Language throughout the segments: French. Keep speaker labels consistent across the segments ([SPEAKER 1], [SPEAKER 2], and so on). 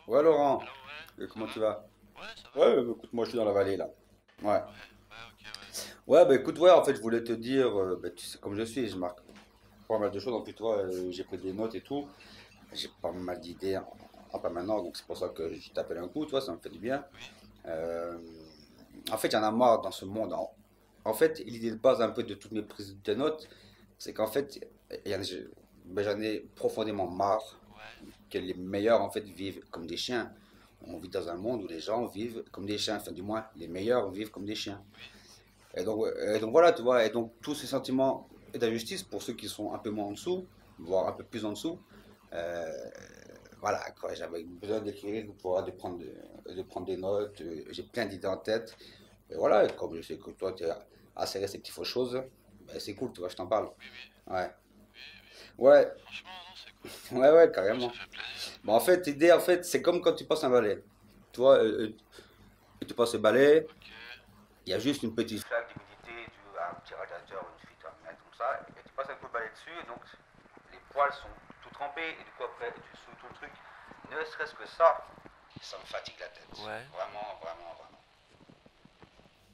[SPEAKER 1] Ouais, Laurent,
[SPEAKER 2] Allô, ouais, ça
[SPEAKER 1] comment
[SPEAKER 2] va?
[SPEAKER 1] tu vas?
[SPEAKER 2] Ouais, ça va et
[SPEAKER 1] Ouais,
[SPEAKER 2] toi?
[SPEAKER 1] écoute, moi je suis dans la vallée là. Ouais.
[SPEAKER 2] Ouais, ouais, ok, ouais.
[SPEAKER 1] Ouais, bah écoute, ouais, en fait, je voulais te dire, bah, tu sais, comme je suis, je marque pas mal de choses. En plus, toi, j'ai pris des notes et tout. J'ai pas mal d'idées en permanence, donc c'est pour ça que je t'appelle un coup, toi, ça me fait du bien.
[SPEAKER 2] Oui,
[SPEAKER 1] Euh, En fait, il y en a marre dans ce monde. En fait, l'idée de base un peu de toutes mes prises de notes, c'est qu'en fait, il y en a- je- ben, j'en ai profondément marre
[SPEAKER 2] ouais,
[SPEAKER 1] que les meilleurs en fait vivent comme des chiens. On vit dans un monde où les gens vivent comme des chiens, enfin du moins les meilleurs vivent comme des chiens.
[SPEAKER 2] oui,
[SPEAKER 1] Et donc voilà, tu vois, et donc tous ces sentiments d'injustice pour ceux qui sont un peu moins en dessous, voire un peu plus en dessous, euh, voilà, quoi, j'avais besoin d'écrire, de prendre des notes, j'ai plein d'idées en tête, et voilà, et comme je sais que toi tu es assez réceptif aux choses, ben, c'est cool, tu vois, je t'en parle.
[SPEAKER 2] oui, oui,
[SPEAKER 1] Ouais,
[SPEAKER 2] oui, oui.
[SPEAKER 1] ouais,
[SPEAKER 2] Franchement, non, c'est cool.
[SPEAKER 1] ouais,
[SPEAKER 2] Ouais, ça
[SPEAKER 1] carrément.
[SPEAKER 2] fait plaisir.
[SPEAKER 1] Bon, en fait, l'idée, en fait, c'est comme quand tu passes un balai. Tu vois, tu passes le balai,
[SPEAKER 2] Ok,
[SPEAKER 1] il y a juste une petite flaque d'humidité, un petit radiateur, une fuite, un mètre comme ça, et tu passes un coup de balai dessus, et donc les poils sont tout trempés, et du coup, après, tu souilles tout le truc. Ne serait-ce que ça me fatigue la tête.
[SPEAKER 2] ouais,
[SPEAKER 1] Vraiment, vraiment, vraiment.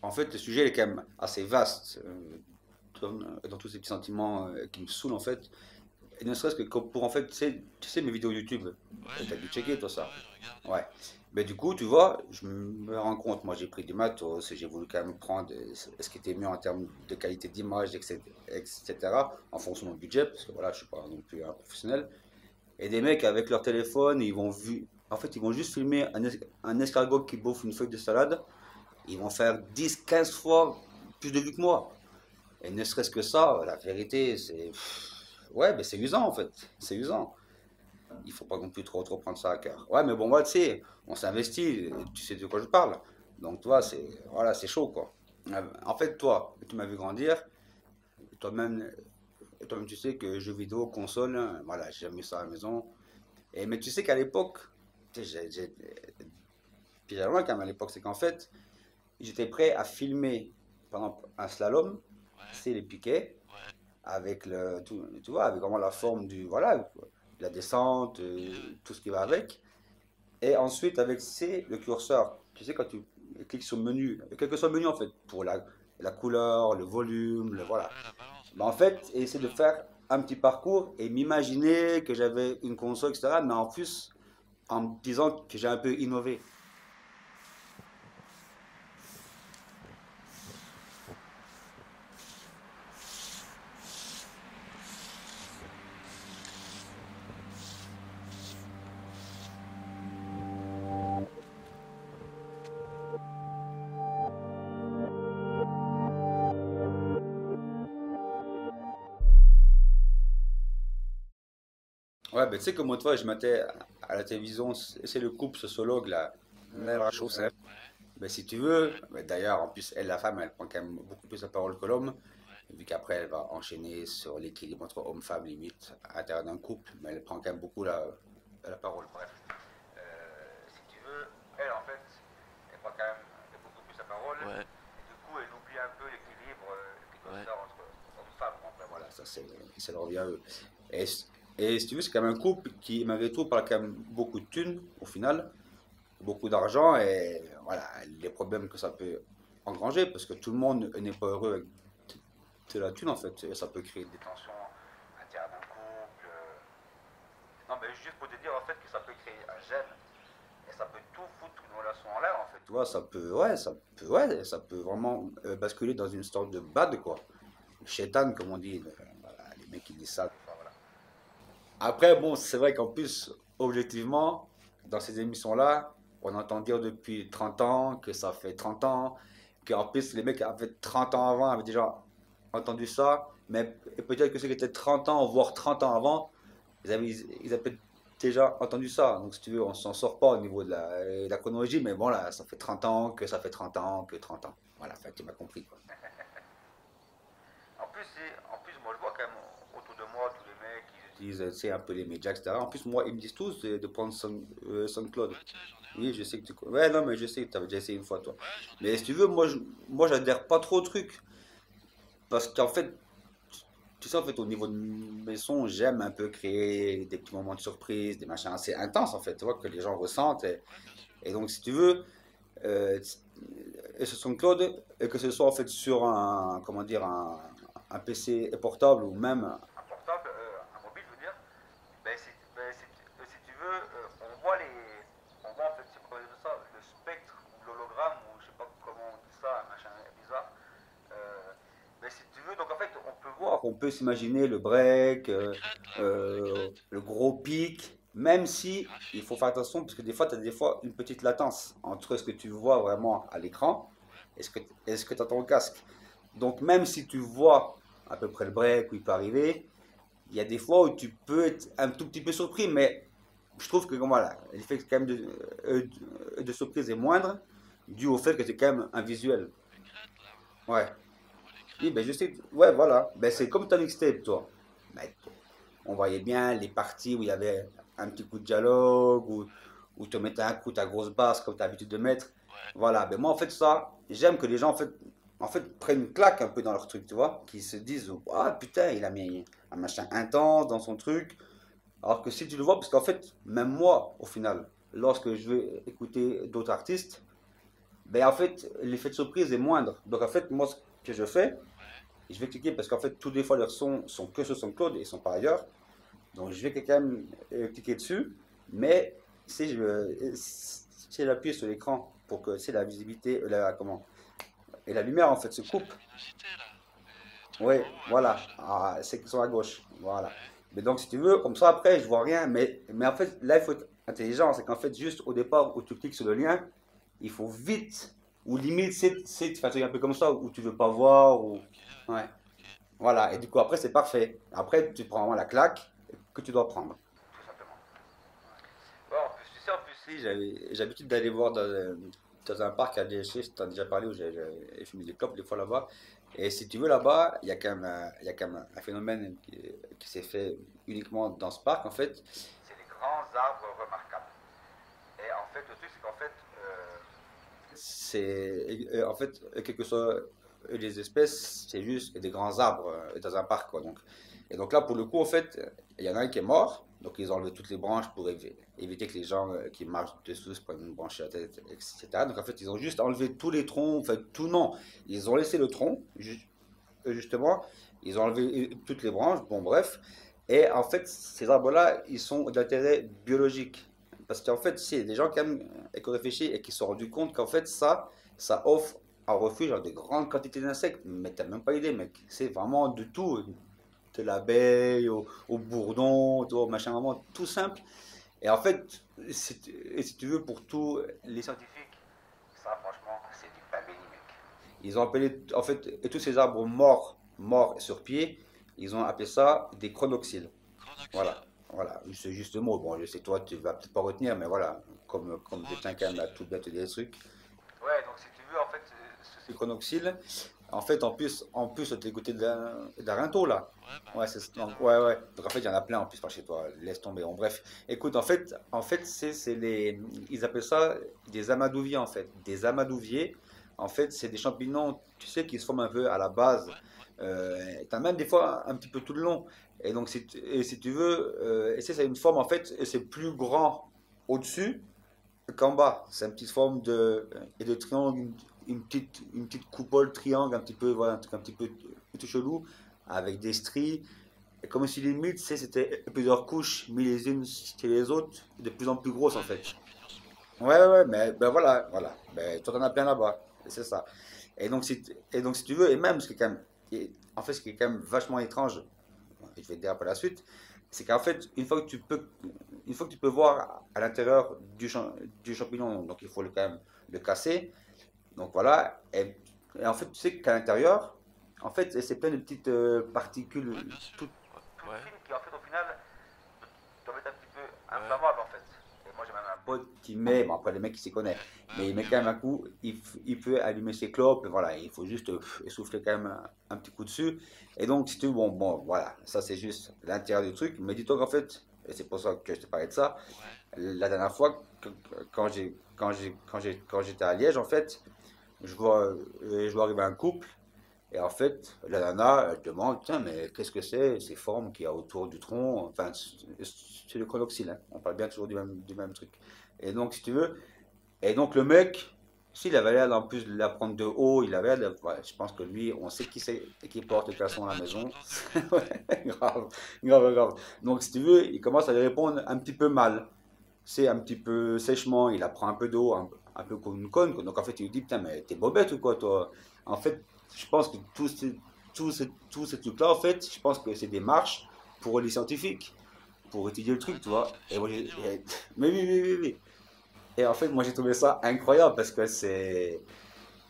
[SPEAKER 1] En fait, le sujet il est quand même assez vaste, dans tous ces petits sentiments qui me saoulent, en fait. Et ne serait-ce que pour, en fait, tu sais mes vidéos YouTube,
[SPEAKER 2] ouais, j'ai
[SPEAKER 1] t'as dû
[SPEAKER 2] vu,
[SPEAKER 1] checker,
[SPEAKER 2] ouais,
[SPEAKER 1] toi,
[SPEAKER 2] ouais,
[SPEAKER 1] ça.
[SPEAKER 2] ouais, je regarde.
[SPEAKER 1] Ouais. Mais du coup, tu vois, je me rends compte, moi j'ai pris du matos, et j'ai voulu quand même prendre ce qui était mieux en termes de qualité d'image, etc., en fonction de mon budget, parce que voilà, je suis pas non plus un professionnel. Et des mecs avec leur téléphone, en fait, ils vont juste filmer un escargot qui bouffe une feuille de salade, ils vont faire 10, 15 fois plus de vues que moi. Et ne serait-ce que ça, la vérité, ouais, mais c'est usant en fait, c'est usant. Il faut pas non plus trop prendre ça à cœur. Ouais, mais bon, moi, tu sais, on s'investit, tu sais de quoi je parle. Donc, toi, voilà, c'est chaud, quoi. En fait, toi, tu m'as vu grandir, toi-même, toi-même, tu sais que jeux vidéo, console, hein, voilà, j'ai jamais eu ça à la maison. Mais tu sais qu'à l'époque, tu sais, puis j'ai loin quand même à l'époque, c'est qu'en fait, j'étais prêt à filmer, par exemple, un slalom,
[SPEAKER 2] Ouais,
[SPEAKER 1] c'est les piquets,
[SPEAKER 2] ouais,
[SPEAKER 1] avec tu vois, avec vraiment la forme voilà, la descente,
[SPEAKER 2] ok, ouais,
[SPEAKER 1] tout ce qui va avec. Et ensuite, avec C, le curseur, tu sais, quand tu cliques sur le menu, quel que soit le menu en fait, pour la couleur, le volume, voilà.
[SPEAKER 2] ouais, la balance,
[SPEAKER 1] Bah, en
[SPEAKER 2] la
[SPEAKER 1] fait,
[SPEAKER 2] balance des
[SPEAKER 1] essayer de
[SPEAKER 2] couleurs.
[SPEAKER 1] faire un petit parcours et m'imaginer que j'avais une console, etc. Mais en plus, en me disant que j'ai un peu innové. Ouais, ben tu sais, comme toi, je mettais à la télévision, c'est le couple sociologue là, Mel Rachouset.
[SPEAKER 2] Ouais,
[SPEAKER 1] Ben, si tu veux, ben, d'ailleurs, en plus, elle, la femme, elle prend quand même beaucoup plus la parole que l'homme,
[SPEAKER 2] ouais,
[SPEAKER 1] vu qu'après, elle va enchaîner sur l'équilibre entre homme-femme, limite, à l'intérieur d'un couple, mais elle prend quand même beaucoup la parole. Bref, si tu veux, elle, en fait, elle prend quand même beaucoup plus la parole,
[SPEAKER 2] ouais,
[SPEAKER 1] et du coup, elle oublie un peu l'équilibre qui doit se
[SPEAKER 2] ouais,
[SPEAKER 1] faire entre homme-femme. Bon, après, voilà, ça leur revient à eux. Et, et si tu veux, c'est quand même un couple qui, malgré tout, parle quand même beaucoup de thunes, au final, beaucoup d'argent et voilà, les problèmes que ça peut engranger parce que tout le monde n'est pas heureux avec de la thune en fait. Et ça peut créer des tensions à l'intérieur d'un couple. Non, mais juste pour te dire en fait que ça peut créer un gène et ça peut tout foutre une relation en l'air en fait. Tu vois, ça peut vraiment basculer dans une sorte de bad quoi. Le Shaitan, comme on dit, voilà, les mecs qui disent ça. Enfin, voilà. Après, bon, c'est vrai qu'en plus, objectivement, dans ces émissions-là, on entend dire depuis 30 ans que ça fait 30 ans, qu'en plus, les mecs avaient 30 ans avant, avaient déjà entendu ça, mais peut-être que ceux qui étaient 30 ans, voire 30 ans avant, ils avaient peut-être déjà entendu ça. Donc, si tu veux, on s'en sort pas au niveau de la chronologie, mais bon, là, ça fait 30 ans, que ça fait 30 ans, que 30 ans. Voilà, enfin, tu m'as compris, quoi. En plus, moi, je vois quand même autour de moi tous les mecs qui utilisent, tu sais, un peu les médias, etc. En plus, moi, ils me disent tous de prendre SoundCloud.
[SPEAKER 2] ouais, tu sais, j'en ai un,
[SPEAKER 1] Oui, je
[SPEAKER 2] moi.
[SPEAKER 1] sais que tu connais. Ouais, non, mais je sais que tu avais déjà essayé une fois, toi.
[SPEAKER 2] Ouais, j'en ai
[SPEAKER 1] Mais si
[SPEAKER 2] un.
[SPEAKER 1] tu veux, moi, j'adhère pas trop au truc. Parce qu'en fait, tu sais, en fait, au niveau de mes sons, j'aime un peu créer des petits moments de surprise, des machins assez intenses, en fait, tu vois, que les gens ressentent. Et donc, si tu veux, euh, et ce SoundCloud, et que ce soit en fait sur un, comment dire, un PC portable ou même un portable, un mobile, je veux dire, si tu veux, on voit en fait, c'est quoi ça, le spectre ou l'hologramme ou je sais pas comment on dit ça, un machin bizarre. Si tu veux, donc en fait, on peut voir, on peut s'imaginer le break,
[SPEAKER 2] Crête là, les crêtes,
[SPEAKER 1] le gros pic, même si il faut
[SPEAKER 2] graphique.
[SPEAKER 1] faire attention parce que des fois, tu as des fois une petite latence entre ce que tu vois vraiment à l'écran et ce que tu as ton casque. Donc même si tu vois à peu près le break où il peut arriver, il y a des fois où tu peux être un tout petit peu surpris, mais je trouve que voilà, l'effet quand même de surprise est moindre dû au fait que c'est quand même un visuel.
[SPEAKER 2] Les crêtes là,
[SPEAKER 1] Ouais.
[SPEAKER 2] on voit les
[SPEAKER 1] Oui,
[SPEAKER 2] crêtes.
[SPEAKER 1] ben je sais, ouais, voilà. Ben c'est comme ton mixtape, toi. Ben, on voyait bien les parties où il y avait un petit coup de dialogue, où tu mettais un coup ta grosse basse comme tu as l'habitude de mettre.
[SPEAKER 2] Ouais,
[SPEAKER 1] Voilà, ben moi en fait ça, j'aime que les gens en fait prennent une claque un peu dans leur truc, tu vois, qu'ils se disent, ah putain, il a mis un machin intense dans son truc. Alors que si tu le vois, parce qu'en fait, même moi, au final, lorsque je vais écouter d'autres artistes, ben en fait, l'effet de surprise est moindre. Donc en fait, moi, ce que je fais,
[SPEAKER 2] ouais,
[SPEAKER 1] je vais cliquer parce qu'en fait, tous les fois, leurs sons sont que sur SoundCloud et sont par ailleurs. Donc, je vais quand même cliquer dessus. Mais si si j'appuie sur l'écran pour que c'est la visibilité, comment, et la lumière en fait se
[SPEAKER 2] c'est la
[SPEAKER 1] coupe.
[SPEAKER 2] luminosité là. Les trucs en
[SPEAKER 1] Oui,
[SPEAKER 2] haut à
[SPEAKER 1] voilà.
[SPEAKER 2] gauche là.
[SPEAKER 1] Ah, c'est qu'ils sont à gauche. Voilà.
[SPEAKER 2] Ouais,
[SPEAKER 1] Mais donc, si tu veux, comme ça, après, je vois rien. Mais en fait, là, il faut être intelligent. C'est qu'en fait, juste au départ où tu cliques sur le lien, il faut vite, ou limite, tu fais un truc un peu comme ça, où tu veux pas voir, ou.
[SPEAKER 2] ok,
[SPEAKER 1] Ouais.
[SPEAKER 2] ok.
[SPEAKER 1] Voilà, et du coup, après, c'est parfait. Après, tu prends vraiment la claque que tu dois prendre. Tout simplement. Ouais, en plus, tu sais, en plus, si, j'ai l'habitude d'aller voir dans un parc à Liège, je t'en ai déjà parlé, où j'ai fumé des clopes des fois là-bas. Et si tu veux, là-bas, il y a quand même, il y a quand même un phénomène qui s'est fait uniquement dans ce parc, en fait. C'est les grands arbres remarquables. Et en fait, le truc, c'est qu'en fait, en fait, quelles que soient les espèces, c'est juste des grands arbres dans un parc, quoi. Et donc là, pour le coup, en fait, il y en a un qui est mort, donc ils ont enlevé toutes les branches pour éviter que les gens qui marchent dessous se prennent une branche sur la tête, etc. Donc en fait, ils ont juste enlevé tous les troncs, enfin tout non, ils ont laissé le tronc, justement, ils ont enlevé toutes les branches, bon bref, et en fait, ces arbres-là, ils sont d'intérêt biologique. Parce qu'en fait, c'est des gens quand même qui ont réfléchi et qui se sont rendus compte qu'en fait, ça offre un refuge à de grandes quantités d'insectes. Mais t'as même pas idée, mec. C'est vraiment de tout. De l'abeille au bourdon, au machin, vraiment tout simple. Et en fait, si tu veux, pour tous les scientifiques, ça, franchement, c'est du pain béni, mec. Ils ont appelé, en fait, tous ces arbres morts sur pied, ils ont appelé ça des chronoxyles. Voilà,
[SPEAKER 2] Chronoxyle.
[SPEAKER 1] voilà, c'est juste le mot. Bon, je sais, toi, tu vas peut-être pas retenir, mais voilà, comme je tiens quand même à
[SPEAKER 2] Chronoxyle.
[SPEAKER 1] tout bien te dire des trucs. Ouais, donc si tu veux, en fait, ce chronoxyle, en fait, en plus, tu écouté d'Arinto, là.
[SPEAKER 2] Ouais, bah on
[SPEAKER 1] Ouais,
[SPEAKER 2] écoutait
[SPEAKER 1] donc, ouais,
[SPEAKER 2] Naruto.
[SPEAKER 1] ouais. Donc, en fait, il y en a plein, en plus, par chez toi. Laisse tomber. Bon, bref. Écoute, en fait, ils appellent ça des amadouviers, en fait. Des amadouviers, en fait, c'est des champignons, tu sais, qui se forment un peu à la base.
[SPEAKER 2] Ouais, ouais.
[SPEAKER 1] T'as même des fois un petit peu tout le long. Et donc, si tu veux, et c'est une forme, en fait, et c'est plus grand au-dessus qu'en bas. C'est une petite forme et de triangle, une petite coupole triangle, un petit peu, voilà, un truc un petit peu tout chelou, avec des stries. Et comme si limite, tu sais, c'était plusieurs couches mis les unes chez les autres, de plus en plus grosses, en
[SPEAKER 2] Ouais, les
[SPEAKER 1] fait.
[SPEAKER 2] champignons sont plus gros.
[SPEAKER 1] Ouais, ouais, ouais, mais ben voilà, voilà. Ben, toi, t'en as plein là-bas. Et c'est ça. Et donc, si tu veux, et même, en fait, ce qui est quand même vachement étrange, et je vais te dire après la suite, c'est qu'en fait, une fois que tu peux voir à l'intérieur du champignon, donc il faut quand même le casser. Donc voilà, et en fait, tu sais qu'à l'intérieur, en fait, c'est plein de petites
[SPEAKER 2] Ouais,
[SPEAKER 1] particules
[SPEAKER 2] bien sûr.
[SPEAKER 1] toutes
[SPEAKER 2] Ouais,
[SPEAKER 1] fines qui, en fait, au final, doivent être un petit peu
[SPEAKER 2] ouais,
[SPEAKER 1] inflammables, en fait. Et moi, j'ai même un pote qui met, bon, après, le mec, il s'y connaît,
[SPEAKER 2] ouais,
[SPEAKER 1] mais il
[SPEAKER 2] ok,
[SPEAKER 1] met quand même
[SPEAKER 2] ouais.
[SPEAKER 1] un coup, il peut allumer ses clopes, et voilà, il faut juste essouffler quand même un petit coup dessus. Et donc, si tu veux, bon, voilà, ça, c'est juste l'intérieur du truc. Mais dis-toi qu'en fait, et c'est pour ça que je te parlais de ça,
[SPEAKER 2] Ouais,
[SPEAKER 1] la dernière fois, quand j'étais à Liège, en fait, je vois arriver un couple Et en fait, la nana, elle demande, tiens, mais qu'est-ce que c'est, ces formes qu'il y a autour du tronc? Enfin, c'est le chronoxyle, hein. On parle bien toujours du même truc. Et donc, si tu veux, et donc le mec, s'il avait l'air en plus de la prendre de haut, il avait l'air ouais, je pense que lui, on sait qui c'est qui porte le
[SPEAKER 2] Il a
[SPEAKER 1] caleçon
[SPEAKER 2] peut-être
[SPEAKER 1] à la
[SPEAKER 2] pas tout
[SPEAKER 1] maison.
[SPEAKER 2] entendu, lui.
[SPEAKER 1] Ouais, grave, grave, grave. Donc si tu veux, il commence à lui répondre un petit peu mal. C'est un petit peu sèchement, il apprend un peu d'eau, un peu comme une conne, quoi. Donc en fait, il lui dit, putain, mais t'es bobette ou quoi, toi? En fait, je pense que tout ce truc-là, en fait, je pense que c'est des marches pour les scientifiques, pour étudier le
[SPEAKER 2] Ah
[SPEAKER 1] truc, tu
[SPEAKER 2] non, c'est
[SPEAKER 1] vois.
[SPEAKER 2] des
[SPEAKER 1] Et moi,
[SPEAKER 2] champignons.
[SPEAKER 1] mais oui, oui, oui, oui. Et en fait, moi, j'ai trouvé ça incroyable parce que c'est.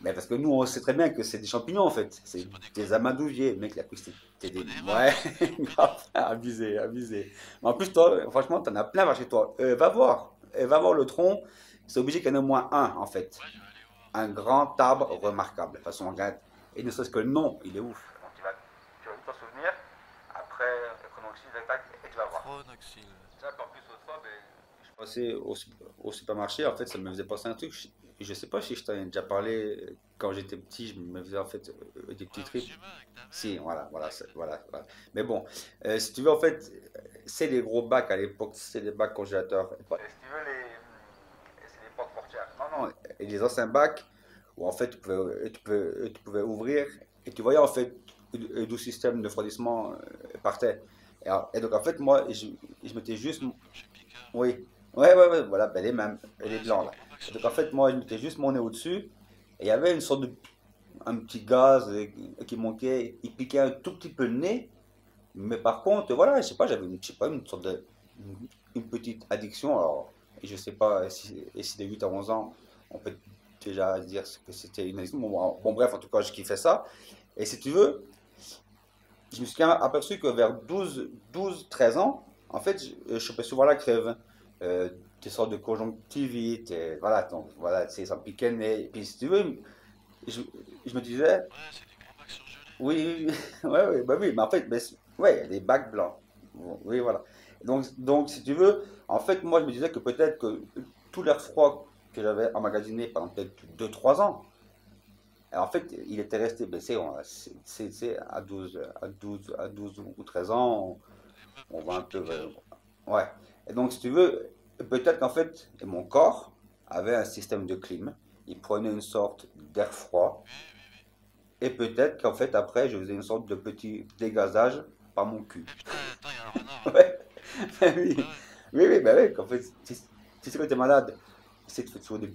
[SPEAKER 1] Mais parce que nous, on sait très bien que c'est des champignons, en fait. C'est
[SPEAKER 2] C'est pas des
[SPEAKER 1] des
[SPEAKER 2] connes.
[SPEAKER 1] amadouviers. Mec, la c'était
[SPEAKER 2] C'est pas
[SPEAKER 1] des.
[SPEAKER 2] des
[SPEAKER 1] Ouais,
[SPEAKER 2] roches.
[SPEAKER 1] grave, abusé, abusé. Mais en plus, toi, franchement, t'en as plein vers chez toi. Va voir. Va voir le tronc. C'est obligé qu'il y en ait au moins un, en fait.
[SPEAKER 2] Ouais, je vais aller voir.
[SPEAKER 1] Un grand arbre
[SPEAKER 2] Bonne idée.
[SPEAKER 1] remarquable. De toute façon, regarde. Et ne serait-ce que le nom, il est ouf. Donc, tu vas vite t'en souvenir. Après, chronoxyde, et tu vas voir.
[SPEAKER 2] Chronoxyle.
[SPEAKER 1] C'est vrai qu'en plus, autrefois, ben, je passais au supermarché, en fait, ça me faisait penser à un truc. Je sais pas si je t'en ai déjà parlé, quand j'étais petit, je me faisais en fait des petits
[SPEAKER 2] Ouais, au
[SPEAKER 1] trips.
[SPEAKER 2] cinéma avec ta
[SPEAKER 1] Si,
[SPEAKER 2] mère.
[SPEAKER 1] voilà, voilà,
[SPEAKER 2] D'accord.
[SPEAKER 1] voilà, voilà. Mais bon, si tu veux, en fait, c'est les gros bacs à l'époque, c'est les bacs congélateurs. Si tu veux, c'est les portes portières. Non, non, et les anciens bacs où en fait tu pouvais ouvrir et tu voyais en fait d'où système de refroidissement partait. Et donc en fait, moi, je m'étais juste.
[SPEAKER 2] Ouais, comme chez Picard.
[SPEAKER 1] Oui, ouais, ouais, ouais, voilà, ben les mêmes, les
[SPEAKER 2] Ouais, c'est
[SPEAKER 1] blancs
[SPEAKER 2] des
[SPEAKER 1] là.
[SPEAKER 2] gros bacs
[SPEAKER 1] Et donc en
[SPEAKER 2] surgelés.
[SPEAKER 1] fait, moi, je mettais juste mon nez au-dessus et il y avait une sorte de un petit gaz qui montait, il piquait un tout petit peu le nez, mais par contre, voilà, je sais pas, j'avais je sais pas, une sorte de une petite addiction. Alors, et je sais pas si de 8 à 11 ans, on peut déjà dire que c'était une addiction. Bon, bref, en tout cas, je kiffais ça. Et si tu veux, je me suis quand même aperçu que vers 13 ans, en fait, je chopais souvent la crève. Euh, des sortes de conjonctivite, et voilà, donc voilà, tu sais, ça me piquait le nez. Et puis si tu veux, je, je me disais,
[SPEAKER 2] Ouais, c'est des gros bacs surgelés.
[SPEAKER 1] oui, oui, oui, ouais, ouais, bah oui, mais en fait, ouais, il y a des bacs blancs. Bon, oui, voilà. Donc, si tu veux, en fait, moi, je me disais que peut-être que tout l'air froid que j'avais emmagasiné pendant peut-être 2 3 ans, en fait, il était resté baissé. C'est à 12 ou 13 ans,
[SPEAKER 2] Les
[SPEAKER 1] on
[SPEAKER 2] mêmes
[SPEAKER 1] va un
[SPEAKER 2] chez
[SPEAKER 1] peu.
[SPEAKER 2] Picard.
[SPEAKER 1] Ouais. Et donc, si tu veux, peut-être qu'en fait, mon corps avait un système de clim. Il prenait une sorte d'air froid.
[SPEAKER 2] Oui, oui, oui.
[SPEAKER 1] Et peut-être qu'en fait, après, je faisais une sorte de petit dégazage par mon cul.
[SPEAKER 2] Mais putain, attends, il y a un renard là.
[SPEAKER 1] Ouais,
[SPEAKER 2] Ouais,
[SPEAKER 1] oui.
[SPEAKER 2] ouais.
[SPEAKER 1] Oui, oui, bah oui, qu'en fait, tu sais quand t'es malade, c'est de faire toujours des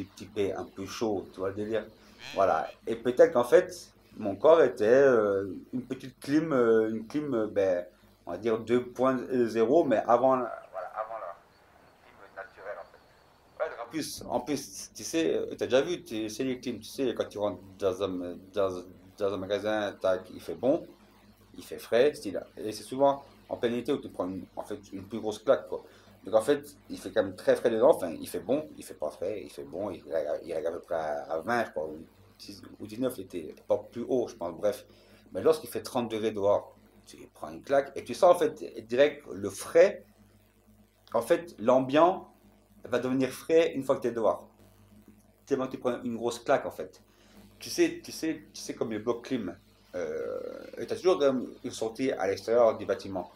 [SPEAKER 1] petits paix un peu chauds, tu vois le délire.
[SPEAKER 2] Oui, oui,
[SPEAKER 1] Voilà.
[SPEAKER 2] oui.
[SPEAKER 1] Et peut-être qu'en fait, mon corps était une petite clim, ben, on va dire 2.0, mais voilà, avant la clim naturelle en fait. Ouais, donc en plus, tu sais, tu as déjà vu, tu sais les clims, tu sais, quand tu rentres dans un magasin, tac, il fait bon, il fait frais, style. Et c'est souvent en plein été où tu prends en fait une plus grosse claque, quoi. Donc en fait, il fait quand même très frais dedans. Enfin, il fait bon, il fait pas frais, il fait bon, il règle à peu près à 20, je crois, ou 19 l'été, pas plus haut, je pense, bref. Mais lorsqu'il fait 30 degrés dehors, tu prends une claque et tu sens en fait direct le frais. En fait, l'ambiant va devenir frais une fois que tu es dehors. Tellement que tu prends une grosse claque en fait. Tu sais comme les blocs clim. Tu as toujours quand même une sortie à l'extérieur du bâtiment.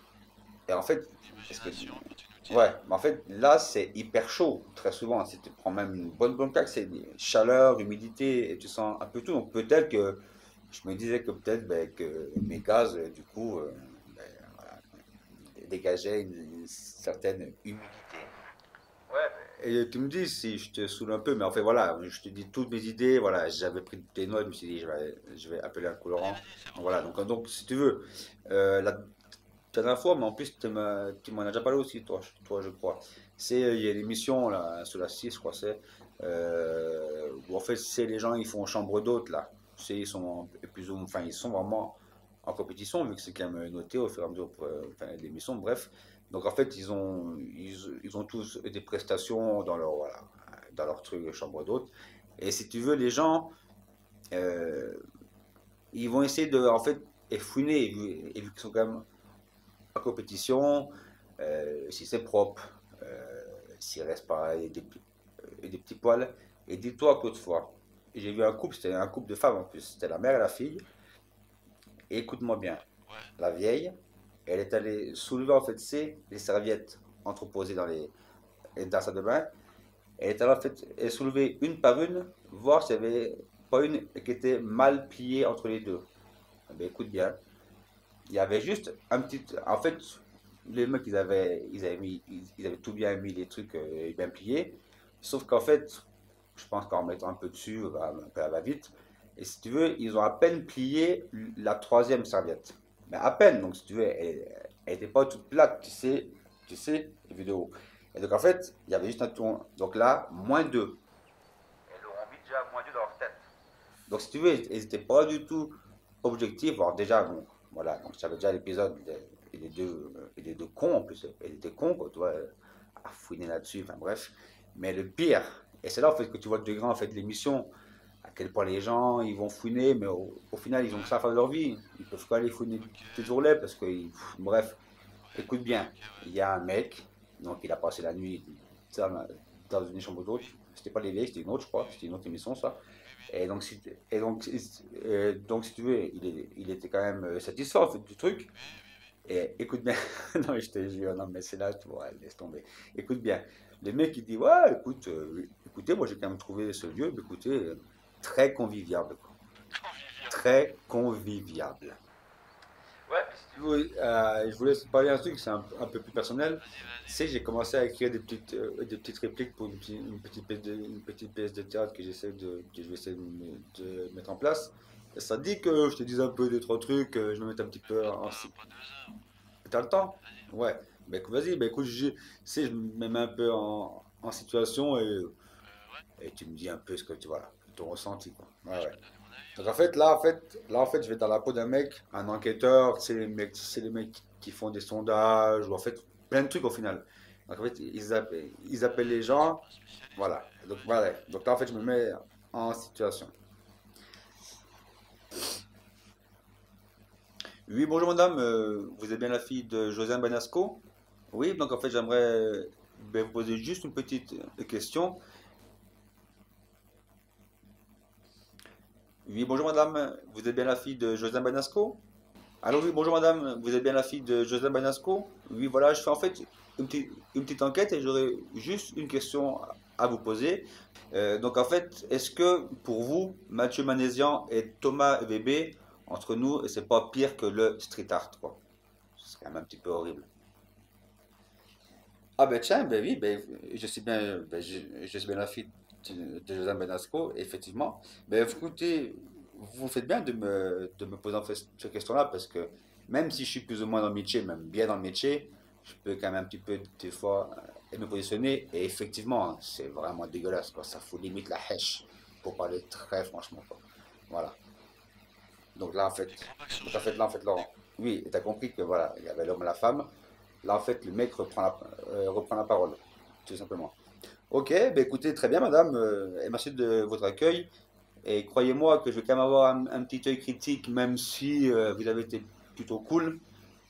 [SPEAKER 1] Et en fait, parce que,
[SPEAKER 2] D'imagination, continue de
[SPEAKER 1] ouais,
[SPEAKER 2] dire.
[SPEAKER 1] mais en fait, là, c'est hyper chaud, très souvent. Si tu prends même une bonne claque, c'est chaleur, humidité, et tu sens un peu tout. Donc peut-être que, je me disais que peut-être ben, que mes gaz, du coup, ben, voilà, dégageaient une certaine humidité. Ouais, et tu me dis si je te saoule un peu, mais en fait, voilà, je te dis toutes mes idées. Voilà, j'avais pris des notes, je me suis dit, je vais appeler un
[SPEAKER 2] Vas-y,
[SPEAKER 1] colorant.
[SPEAKER 2] vas-y, c'est bon,
[SPEAKER 1] Voilà,
[SPEAKER 2] c'est bon.
[SPEAKER 1] donc si tu veux, la dernière fois, mais en plus, tu m'en as déjà parlé aussi, toi, je crois. Il y a l'émission, là, sur la 6 je crois, où en fait, c'est les gens, ils font chambre d'hôte, là. Ils sont plus ou enfin, ils sont vraiment en compétition, vu que c'est quand même noté au fur et à mesure enfin, de l'émission, bref. Donc, en fait, ils ont tous des prestations voilà, dans leur truc chambre d'hôte. Et si tu veux, les gens, euh, ils vont essayer de, en fait, effouiner, et vu qu'ils sont quand même en compétition, si c'est propre, s'il reste pas des petits poils. Et dis-toi qu'autrefois, j'ai vu un couple, c'était un couple de femmes en plus, c'était la mère et la fille. Et écoute-moi bien,
[SPEAKER 2] Ouais.
[SPEAKER 1] la vieille, elle est allée soulever en fait, c'est les serviettes entreposées dans la salle de bain. Elle est allée en fait elle soulevait une par une, voir s'il n'y avait pas une qui était mal pliée entre les deux. Eh ben, écoute bien, il y avait juste un petit. En fait, les mecs, ils avaient tout bien mis, les trucs bien pliés. Sauf qu'en fait, je pense qu'en mettant un peu dessus, un peu à la va-vite, et si tu veux, ils ont à peine plié la troisième serviette. Mais à peine, donc si tu veux, elle était pas toute plate, tu sais, les vidéos. Et donc en fait, il y avait juste un tour. Donc là, -2. Elles auront mis déjà -2 dans leur tête. Donc si tu veux, ils n'étaient pas du tout objectifs. Alors déjà, bon, voilà, donc j'avais déjà l'épisode et les deux cons en plus. Et les deux cons, quoi, tu vois, à fouiner là-dessus, enfin bref. Mais le pire, et c'est là en fait que tu vois le degré en fait de l'émission, à quel point les gens ils vont fouiner, mais au final ils ont que ça à faire de leur vie. Ils peuvent pas aller fouiner
[SPEAKER 2] Ok.
[SPEAKER 1] tous les jours là parce que, bref,
[SPEAKER 2] Ouais.
[SPEAKER 1] écoute
[SPEAKER 2] Ok,
[SPEAKER 1] bien,
[SPEAKER 2] ok,
[SPEAKER 1] il
[SPEAKER 2] ouais.
[SPEAKER 1] y a un mec, donc il a passé la nuit dans une chambre d'hôte. C'était pas les vieilles, c'était une autre, je crois, c'était une autre émission ça.
[SPEAKER 2] Oui, oui.
[SPEAKER 1] Et donc, si tu veux, il était quand même satisfait en fait, du truc.
[SPEAKER 2] Oui, oui, oui.
[SPEAKER 1] Et écoute bien, non mais je te jure, non mais c'est là, tu vois, laisse tomber. Écoute bien, le mec il dit, ouais, écoute, écoutez, moi j'ai quand même trouvé ce lieu, mais écoutez, très convivial, quoi.
[SPEAKER 2] Convivial.
[SPEAKER 1] Très convivial. Ouais, si tu veux, je voulais te parler d'un truc, c'est un peu plus personnel.
[SPEAKER 2] Vas-y,
[SPEAKER 1] Tu
[SPEAKER 2] vas-y.
[SPEAKER 1] sais, j'ai commencé à écrire des petites répliques pour une petite pièce de théâtre que je vais essayer de mettre en place. Et ça te dit que je te dise un peu deux, trois trucs, je me mette un petit
[SPEAKER 2] Mais
[SPEAKER 1] peu
[SPEAKER 2] pas 2 heures.
[SPEAKER 1] T'as le temps?
[SPEAKER 2] Vas-y.
[SPEAKER 1] Ouais. Bah, vas-y, bah, écoute, tu sais, je me mets un peu en situation
[SPEAKER 2] Ouais.
[SPEAKER 1] et tu me dis un peu ce que tu vois là, ton ressenti, quoi.
[SPEAKER 2] Ouais,
[SPEAKER 1] Ouais,
[SPEAKER 2] je
[SPEAKER 1] ouais.
[SPEAKER 2] peux te donner mon avis,
[SPEAKER 1] Donc
[SPEAKER 2] ouais.
[SPEAKER 1] là, en fait, je vais dans la peau d'un mec, un enquêteur, c'est les mecs qui font des sondages, ou en fait, plein de trucs au final. Donc en fait, ils appellent les
[SPEAKER 2] Ouais, moi, je suis
[SPEAKER 1] gens,
[SPEAKER 2] pas spécialiste,
[SPEAKER 1] voilà.
[SPEAKER 2] mais
[SPEAKER 1] Donc
[SPEAKER 2] vas-y.
[SPEAKER 1] voilà. Donc là, en fait, je me mets en situation. Oui, bonjour madame, vous êtes bien la fille de José Banasco? Oui, donc en fait, j'aimerais vous poser juste une petite question. Oui, bonjour madame, vous êtes bien la fille de José Banasco? Allô, oui, bonjour madame, vous êtes bien la fille de José Banasco? Oui, voilà, je fais en fait une petite enquête et j'aurais juste une question à vous poser. Donc en fait, est-ce que pour vous, Mathieu Manésian et Thomas Bébé, entre nous, c'est pas pire que le street art, quoi? C'est quand même un petit peu horrible. Ah ben tiens, ben oui, ben, je sais bien, je suis bien la fille de José Benasco, effectivement. Ben écoutez, vous faites bien de me poser en fait cette question-là, parce que même si je suis plus ou moins dans le métier, même bien dans le métier, je peux quand même un petit peu des fois me positionner, et effectivement, hein, c'est vraiment dégueulasse, quoi. Ça fout limite la hèche, pour parler très franchement, quoi. Voilà. Donc là, en
[SPEAKER 2] Des
[SPEAKER 1] fait,
[SPEAKER 2] grands bacs
[SPEAKER 1] là,
[SPEAKER 2] surgelés.
[SPEAKER 1] en fait, Laurent, oui, tu as compris que voilà, il y avait l'homme et la femme. Là, en fait, le mec reprend la parole, tout simplement. Ok, ben écoutez, très bien, madame, et merci de votre accueil. Et croyez-moi que je vais quand même avoir un petit œil critique, même si vous avez été plutôt cool.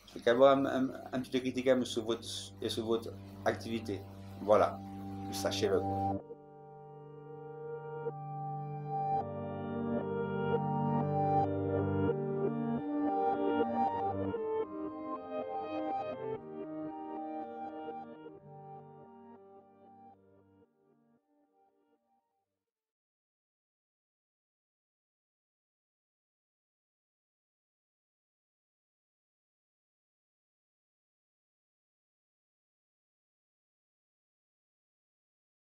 [SPEAKER 1] Je vais quand même avoir un petit œil critique quand même sur sur votre activité. Voilà, sachez-le, quoi.